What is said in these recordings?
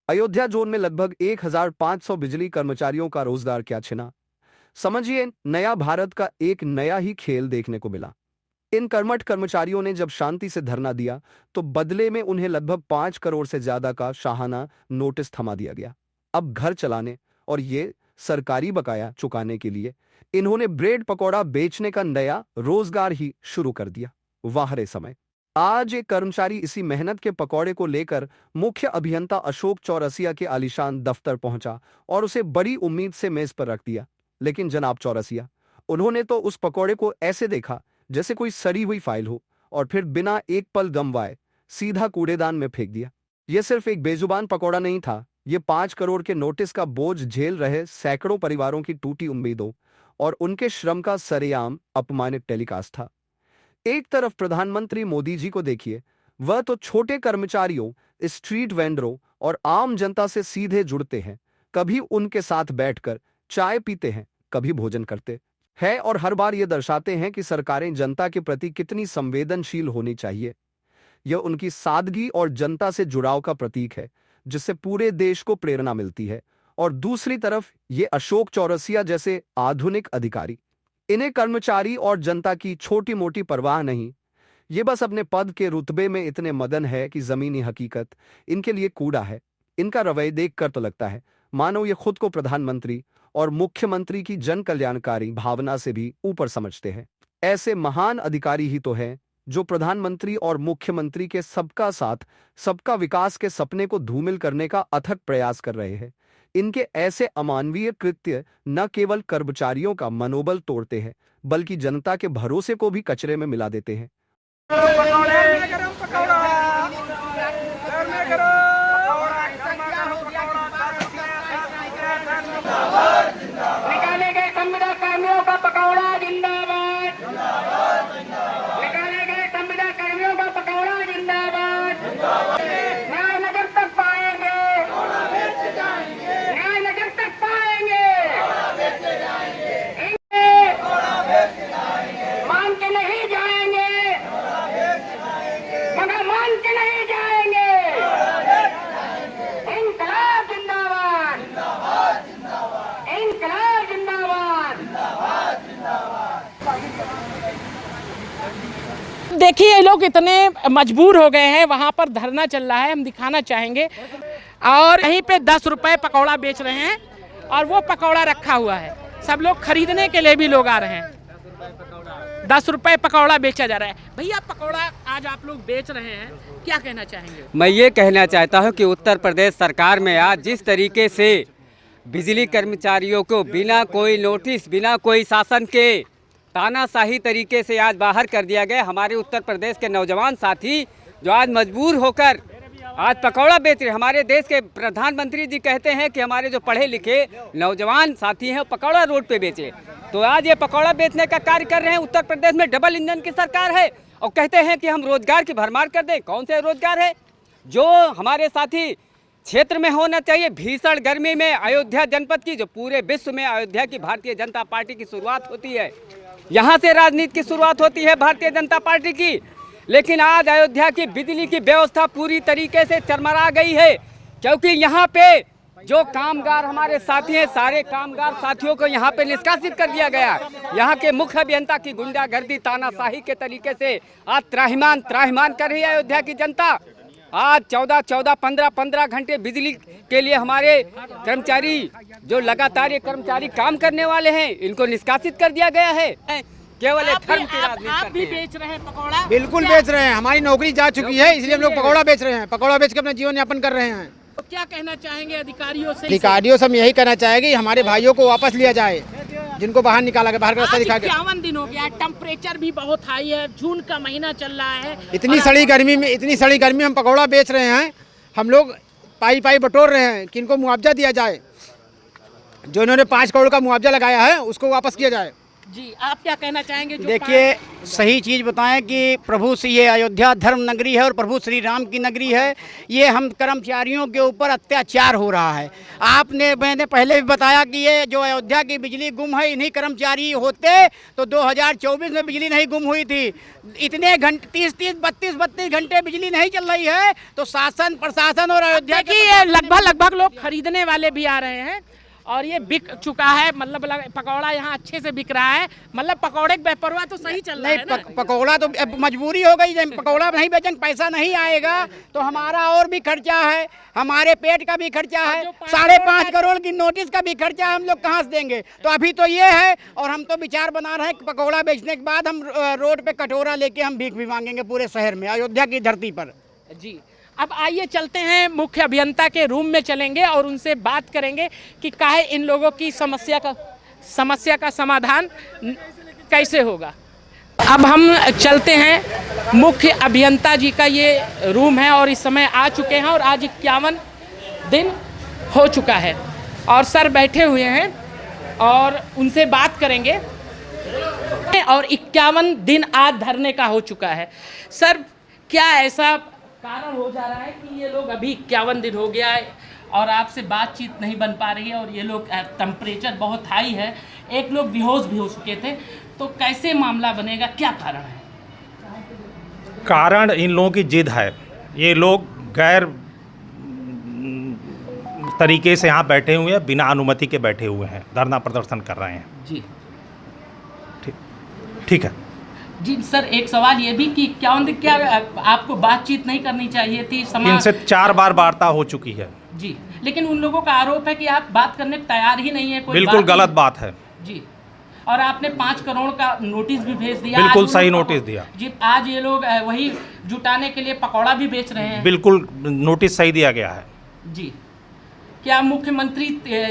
Ayodhya zone में लगभग 1500 बिजली कर्मचारियों का रोजगार क्या छिना। समझिए, नया भारत का एक नया ही खेल देखने को मिला। इन कर्मठ कर्मचारियों ने जब शांति से धरना दिया तो बदले में उन्हें लगभग 5 करोड़ से ज्यादा का शाहाना नोटिस थमा दिया गया। अब घर चलाने और ये सरकारी बकाया चुकाने के लिए इन्होंने ब्रेड पकौड़ा बेचने का नया रोजगार ही शुरू कर दिया। वाह रे समय। आज एक कर्मचारी इसी मेहनत के पकौड़े को लेकर मुख्य अभियंता अशोक चौरसिया के आलीशान दफ्तर पहुंचा और उसे बड़ी उम्मीद से मेज पर रख दिया। लेकिन जनाब चौरसिया, उन्होंने तो उस पकौड़े को ऐसे देखा जैसे कोई सड़ी हुई फाइल हो और फिर बिना एक पल गंवाए सीधा कूड़ेदान में फेंक दिया। यह सिर्फ एक बेजुबान पकौड़ा नहीं था, यह 5 करोड़ के नोटिस का बोझ झेल रहे सैकड़ों परिवारों की टूटी उम्मीदों और उनके श्रम का सरेआम अपमानित टेलीकास्ट था। एक तरफ प्रधानमंत्री मोदी जी को देखिए, वह तो छोटे कर्मचारियों, स्ट्रीट वेंडरों और आम जनता से सीधे जुड़ते हैं, कभी उनके साथ बैठकर चाय पीते हैं, कभी भोजन करते हैं और हर बार ये दर्शाते हैं कि सरकारें जनता के प्रति कितनी संवेदनशील होनी चाहिए। यह उनकी सादगी और जनता से जुड़ाव का प्रतीक है, जिससे पूरे देश को प्रेरणा मिलती है। और दूसरी तरफ ये अशोक चौरसिया जैसे आधुनिक अधिकारी, इन्हें कर्मचारी और जनता की छोटी मोटी परवाह नहीं। ये बस अपने पद के रुतबे में इतने मगन है कि जमीनी हकीकत इनके लिए कूड़ा है। इनका रवैया देखकर तो लगता है मानो ये खुद को प्रधानमंत्री और मुख्यमंत्री की जन कल्याणकारी भावना से भी ऊपर समझते हैं। ऐसे महान अधिकारी ही तो हैं जो प्रधानमंत्री और मुख्यमंत्री के सबका साथ सबका विकास के सपने को धूमिल करने का अथक प्रयास कर रहे हैं। इनके ऐसे अमानवीय कृत्य न केवल कर्मचारियों का मनोबल तोड़ते हैं, बल्कि जनता के भरोसे को भी कचरे में मिला देते हैं। निकाले गए संविदा कर्मियों का पकौड़ा जिंदाबाद। निकाले गए संविदा कर्मियों का पकौड़ा जिंदाबाद। न्याय नगर तक पाएंगे, न्याय नगर तक पाएंगे। मान के नहीं जाएंगे, मगर मान के नहीं जाएंगे। इंकलाब जिंदाबाद, इंकलाब जिंदाबाद। देखिए, ये लोग इतने मजबूर हो गए हैं, वहाँ पर धरना चल रहा है, हम दिखाना चाहेंगे। और यहीं पे 10 रुपए पकौड़ा बेच रहे हैं और वो पकौड़ा रखा हुआ है, सब लोग खरीदने के लिए भी लोग आ रहे हैं। 10 रुपए पकौड़ा बेचा जा रहा है। भैया, पकौड़ा आज आप लोग बेच रहे हैं, क्या कहना चाहेंगे? मैं ये कहना चाहता हूँ कि उत्तर प्रदेश सरकार में आज जिस तरीके से बिजली कर्मचारियों को बिना कोई नोटिस, बिना कोई शासन के तानाशाही तरीके से आज बाहर कर दिया गया। हमारे उत्तर प्रदेश के नौजवान साथी जो आज मजबूर होकर आज पकौड़ा बेच रहे। हमारे देश के प्रधानमंत्री जी कहते हैं कि हमारे जो पढ़े लिखे नौजवान साथी हैं वो पकौड़ा रोड पे बेचे, तो आज ये पकौड़ा बेचने का कार्य कर रहे हैं। उत्तर प्रदेश में डबल इंजन की सरकार है और कहते हैं कि हम रोजगार की भरमार कर दें। कौन से रोजगार है जो हमारे साथी क्षेत्र में होना चाहिए? भीषण गर्मी में अयोध्या जनपद की, जो पूरे विश्व में अयोध्या की भारतीय जनता पार्टी की शुरुआत होती है, यहाँ से राजनीति की शुरुआत होती है भारतीय जनता पार्टी की। लेकिन आज अयोध्या की बिजली की व्यवस्था पूरी तरीके से चरमरा गई है, क्योंकि यहाँ पे जो कामगार हमारे साथी हैं, सारे कामगार साथियों को यहाँ पे निष्कासित कर दिया गया। यहाँ के मुख्य अभियंता की गुंडागर्दी, तानाशाही के तरीके से आज त्राहिमाम कर रही है अयोध्या की जनता। आज 14-14, 15-15 घंटे बिजली के लिए हमारे कर्मचारी, जो लगातार ये कर्मचारी काम करने वाले हैं, इनको निष्कासित कर दिया गया है। केवल धर्म की राजनीति आप भी करते हैं। बेच रहे हैं पकौड़ा? बिल्कुल बेच रहे हैं, हमारी नौकरी जा चुकी है, इसलिए हम लोग पकौड़ा बेच रहे हैं। पकौड़ा बेच के अपना जीवन यापन कर रहे हैं। तो क्या कहना चाहेंगे अधिकारियों से? अधिकारियों से हम यही कहना चाहेंगे कि हमारे भाइयों को वापस लिया जाए, जिनको बाहर निकाला गया, बाहर का रास्ता दिखा गया। 51 दिन हो गया, टेम्परेचर भी बहुत हाई है, जून का महीना चल रहा है। इतनी सड़ी गर्मी में हम पकौड़ा बेच रहे हैं। हम लोग पाई बटोर रहे हैं कि इनको मुआवजा दिया जाए, जो इन्होंने 5 करोड़ का मुआवजा लगाया है उसको वापस किया जाए। जी, आप क्या कहना चाहेंगे? जो देखिए, सही चीज़ बताएं कि प्रभु से ये अयोध्या धर्म नगरी है और प्रभु श्री राम की नगरी है। ये हम कर्मचारियों के ऊपर अत्याचार हो रहा है। मैंने पहले भी बताया कि ये जो अयोध्या की बिजली गुम है, इन्हीं कर्मचारी होते तो 2024 में बिजली नहीं गुम हुई थी। इतने घंटे 32 घंटे बिजली नहीं चल रही है, तो शासन प्रशासन और अयोध्या देखिए ये लगभग लोग खरीदने वाले भी आ रहे हैं और ये बिक चुका है। मतलब पकौड़ा यहाँ अच्छे से बिक रहा है। मतलब पकौड़े का बेपरवाह तो सही चल रहा है ना? पकौड़ा तो अब मजबूरी हो गई। जब पकौड़ा नहीं बेचेंगे, पैसा नहीं आएगा तो हमारा और भी खर्चा है, हमारे पेट का भी खर्चा है, 5.5 करोड़ की नोटिस का भी खर्चा हम लोग कहाँ से देंगे? तो अभी तो ये है, और हम तो विचार बना रहे हैं कि पकौड़ा बेचने के बाद हम रोड पे कटोरा लेके हम भीख भी मांगेंगे पूरे शहर में, अयोध्या की धरती पर। जी, अब आइए चलते हैं, मुख्य अभियंता के रूम में चलेंगे और उनसे बात करेंगे कि काहे इन लोगों की समस्या का समाधान कैसे होगा। अब हम चलते हैं, मुख्य अभियंता जी का ये रूम है और इस समय आ चुके हैं और आज 51 दिन हो चुका है और सर बैठे हुए हैं और उनसे बात करेंगे। और 51 दिन आज धरने का हो चुका है। सर, क्या ऐसा कारण हो जा रहा है कि ये लोग अभी 51 दिन हो गया है और आपसे बातचीत नहीं बन पा रही है और ये लोग टेम्परेचर बहुत हाई है, एक लोग बेहोश भी हो चुके थे, तो कैसे मामला बनेगा? क्या कारण है? कारण इन लोगों की जिद है। ये लोग गैर तरीके से यहाँ बैठे हुए हैं, बिना अनुमति के बैठे हुए हैं, धरना प्रदर्शन कर रहे हैं। जी ठीक है जी। सर, एक सवाल ये भी कि क्या आपको बातचीत नहीं करनी चाहिए थी? इनसे 4 बार वार्ता हो चुकी है। जी, लेकिन उन लोगों का आरोप है कि आप बात करने को तैयार ही नहीं है। कोई बिल्कुल गलत बात है जी। और आपने 5 करोड़ का नोटिस भी भेज दिया। बिल्कुल सही नोटिस दिया जी। आज ये लोग वही जुटाने के लिए पकौड़ा भी बेच रहे हैं। बिल्कुल नोटिस सही दिया गया है जी। क्या मुख्यमंत्री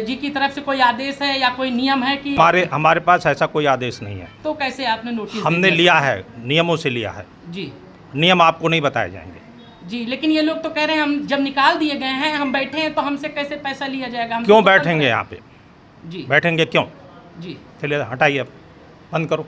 जी की तरफ से कोई आदेश है या कोई नियम है कि? हमारे पास ऐसा कोई आदेश नहीं है। तो कैसे आपने नोटिस? हमने लिया है, नियमों से लिया है जी। नियम आपको नहीं बताए जाएंगे जी, लेकिन ये लोग तो कह रहे हैं हम जब निकाल दिए गए हैं, हम बैठे हैं, तो हमसे कैसे पैसा लिया जाएगा? हम क्यों बैठेंगे यहाँ पे? जी बैठेंगे क्यों? जी। चलिए हटाइए, अब बंद करो।